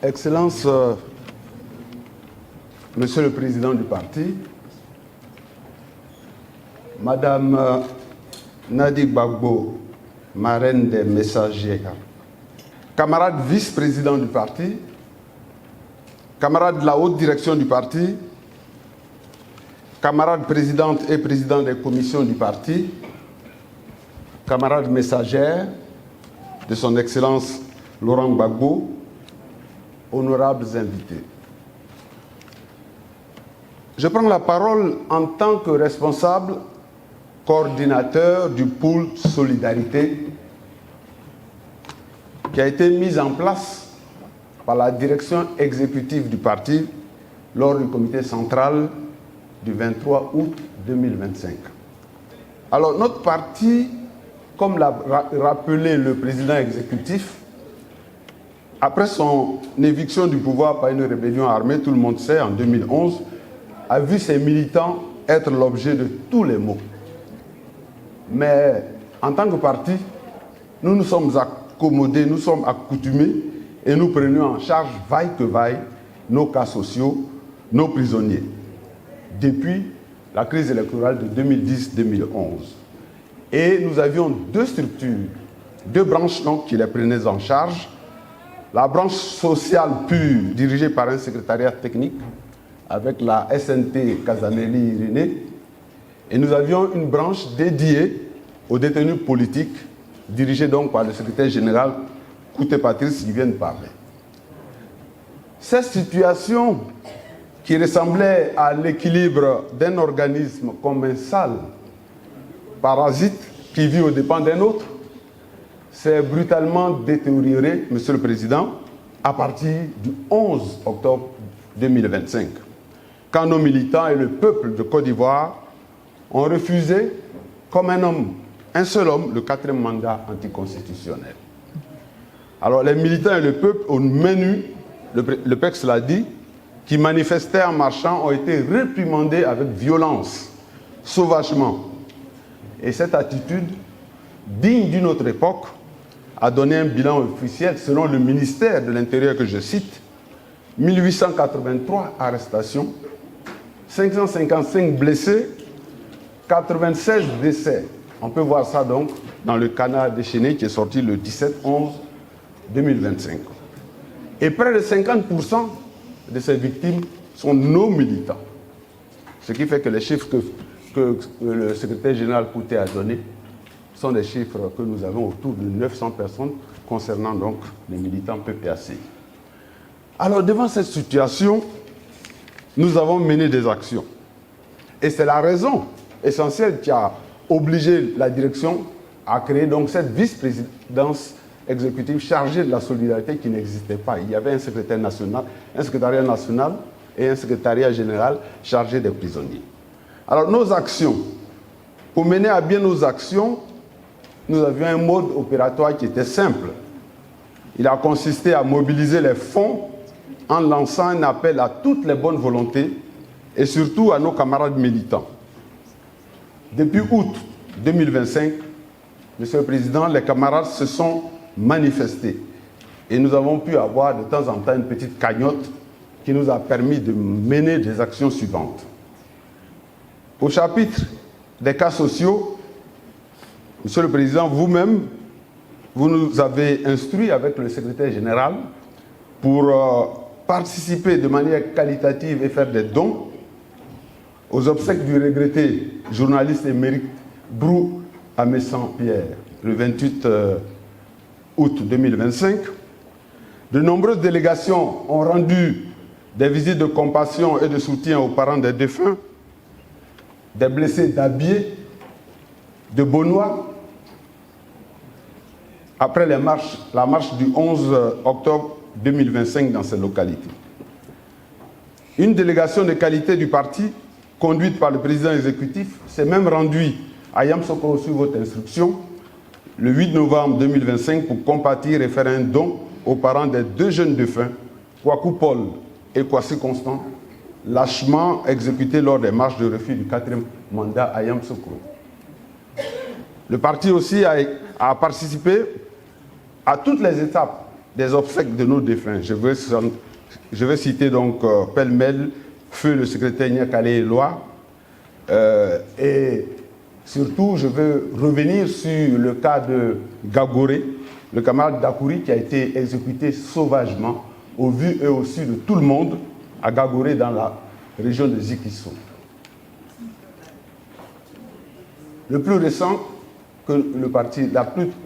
Excellence, Monsieur le Président du parti, Madame Nadi Gbagbo, marraine des messagers, camarades vice-présidents du parti, camarades de la haute direction du parti, camarades présidentes et présidents des commissions du parti, camarades messagères de son Excellence Laurent Gbagbo, honorables invités. Je prends la parole en tant que responsable coordinateur du pôle Solidarité qui a été mis en place par la direction exécutive du parti lors du comité central du 23 août 2025. Alors notre parti, comme l'a rappelé le président exécutif, après son éviction du pouvoir par une rébellion armée, tout le monde sait, en 2011, a vu ses militants être l'objet de tous les maux. Mais en tant que parti, nous nous sommes accommodés, nous sommes accoutumés et nous prenions en charge, vaille que vaille, nos cas sociaux, nos prisonniers, depuis la crise électorale de 2010-2011. Et nous avions deux structures, deux branches donc, qui les prenaient en charge. La branche sociale pure, dirigée par un secrétariat technique, avec la SNT Casanelli Irénée, et nous avions une branche dédiée aux détenus politiques, dirigée donc par le secrétaire général Kouté Patrice qui vient de parler. Cette situation qui ressemblait à l'équilibre d'un organisme comme un sale parasite qui vit aux dépens d'un autre, s'est brutalement détériorée, Monsieur le Président, à partir du 11 octobre 2025. Quand nos militants et le peuple de Côte d'Ivoire ont refusé, comme un homme, un seul homme, le 4e mandat anticonstitutionnel. Alors les militants et le peuple au menu, le PEX l'a dit, qui manifestaient en marchant ont été réprimandés avec violence, sauvagement. Et cette attitude, digne d'une autre époque, a donné un bilan officiel selon le ministère de l'Intérieur que je cite, 1883 arrestations, 555 blessés, 96 décès. On peut voir ça donc dans le canard déchaîné qui est sorti le 17-11-2025. Et près de 50% de ces victimes sont nos militants. Ce qui fait que les chiffres que le secrétaire général Kouté a donnés sont des chiffres que nous avons autour de 900 personnes concernant donc les militants PPAC. Alors devant cette situation, nous avons mené des actions. Et c'est la raison essentielle qui a obligé la direction à créer donc cette vice-présidence exécutive chargée de la solidarité qui n'existait pas. Il y avait un secrétaire national, un secrétariat national et un secrétariat général chargé des prisonniers. Alors nos actions, pour mener à bien nos actions, nous avions un mode opératoire qui était simple. Il a consisté à mobiliser les fonds en lançant un appel à toutes les bonnes volontés et surtout à nos camarades militants. Depuis août 2025, Monsieur le Président, les camarades se sont manifestés et nous avons pu avoir de temps en temps une petite cagnotte qui nous a permis de mener des actions suivantes. Au chapitre des cas sociaux, Monsieur le Président, vous-même, vous nous avez instruits avec le secrétaire général pour participer de manière qualitative et faire des dons aux obsèques du regretté journaliste émérite Brou Amé-Saint-Pierre, le 28 août 2025. De nombreuses délégations ont rendu des visites de compassion et de soutien aux parents des défunts, des blessés d'Abié, de Beaunois, après la marche du 11 octobre 2025 dans ces localités. Une délégation de qualité du parti, conduite par le président exécutif, s'est même rendue à Yamoussoukro sur votre instruction, le 8 novembre 2025, pour compatir et faire un don aux parents des deux jeunes défunts, Kwaku Paul et Kwasi Constant, lâchement exécutés lors des marches de refus du 4e mandat à Yamoussoukro. Le parti aussi a participé à toutes les étapes des obsèques de nos défunts. Je vais citer donc pêle-mêle, feu le secrétaire Nyakale Eloi, et surtout je veux revenir sur le cas de Gagoré, le camarade Dakouri qui a été exécuté sauvagement au vu et au su de tout le monde à Gagoré dans la région de Zikisso. Le plus récent que le parti,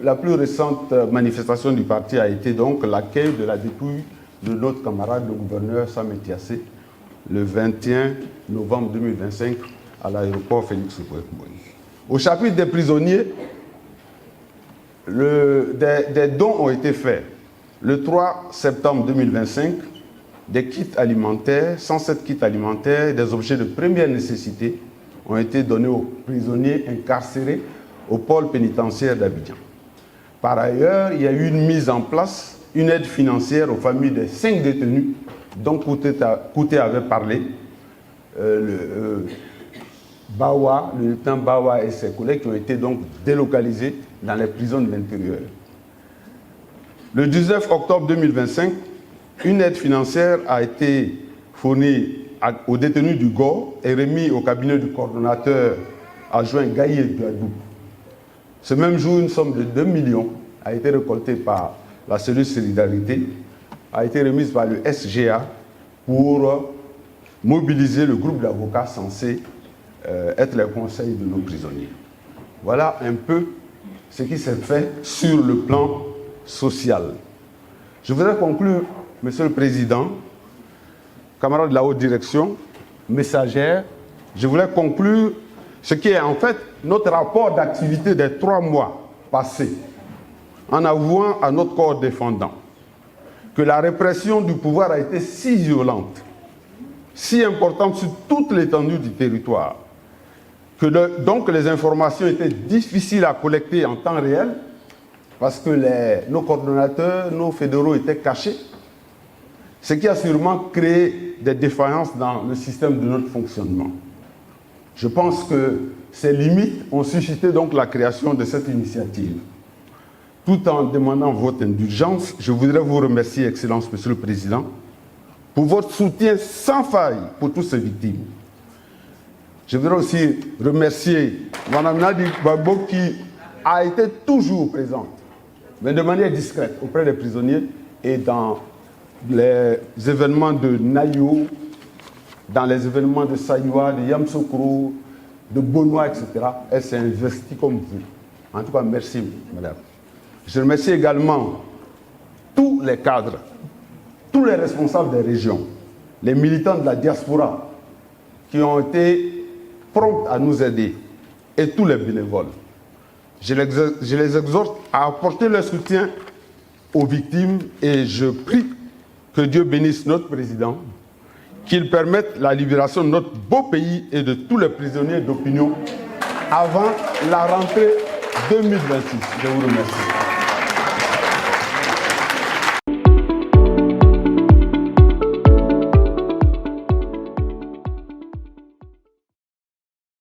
la plus récente manifestation du parti a été donc l'accueil de la dépouille de notre camarade le gouverneur Sam Etiassé le 21 novembre 2025 à l'aéroport Félix Houphouët-Boigny. Au chapitre des prisonniers, des dons ont été faits. Le 3 septembre 2025, des kits alimentaires, 107 kits alimentaires et des objets de première nécessité ont été donnés aux prisonniers incarcérés au pôle pénitentiaire d'Abidjan. Par ailleurs, il y a eu une mise en place, une aide financière aux familles des 5 détenus dont Kouté avait parlé, le lieutenant Bawa et ses collègues qui ont été donc délocalisés dans les prisons de l'intérieur. Le 19 octobre 2025, une aide financière a été fournie aux détenus du GOR et remis au cabinet du coordonnateur adjoint Gaïe Douadou. Ce même jour, une somme de 2 millions a été récoltée par la cellule Solidarité, a été remise par le SGA pour mobiliser le groupe d'avocats censé être les conseils de nos prisonniers. Voilà un peu ce qui s'est fait sur le plan social. Je voudrais conclure, Monsieur le Président, camarades de la haute direction, messagères, je voulais conclure ce qui est en fait notre rapport d'activité des 3 mois passés, en avouant à notre corps défendant que la répression du pouvoir a été si violente, si importante sur toute l'étendue du territoire, que donc les informations étaient difficiles à collecter en temps réel, parce que nos coordonnateurs, nos fédéraux étaient cachés, ce qui a sûrement créé des défaillances dans le système de notre fonctionnement. Je pense que ces limites ont suscité donc la création de cette initiative. Tout en demandant votre indulgence, je voudrais vous remercier, Excellence, Monsieur le Président, pour votre soutien sans faille pour toutes ces victimes. Je voudrais aussi remercier Mme Nadi Gbagbo qui a été toujours présente, mais de manière discrète, auprès des prisonniers et dans les événements de Nayo, dans les événements de Saïwa, de Yamsoukro, de Bonois, etc. Elle s'est investie comme vous. En tout cas, merci, madame. Je remercie également tous les cadres, tous les responsables des régions, les militants de la diaspora qui ont été prompts à nous aider et tous les bénévoles. Je les exhorte à apporter leur soutien aux victimes et je prie que Dieu bénisse notre président, qu'il permette la libération de notre beau pays et de tous les prisonniers d'opinion avant la rentrée 2026. Je vous remercie.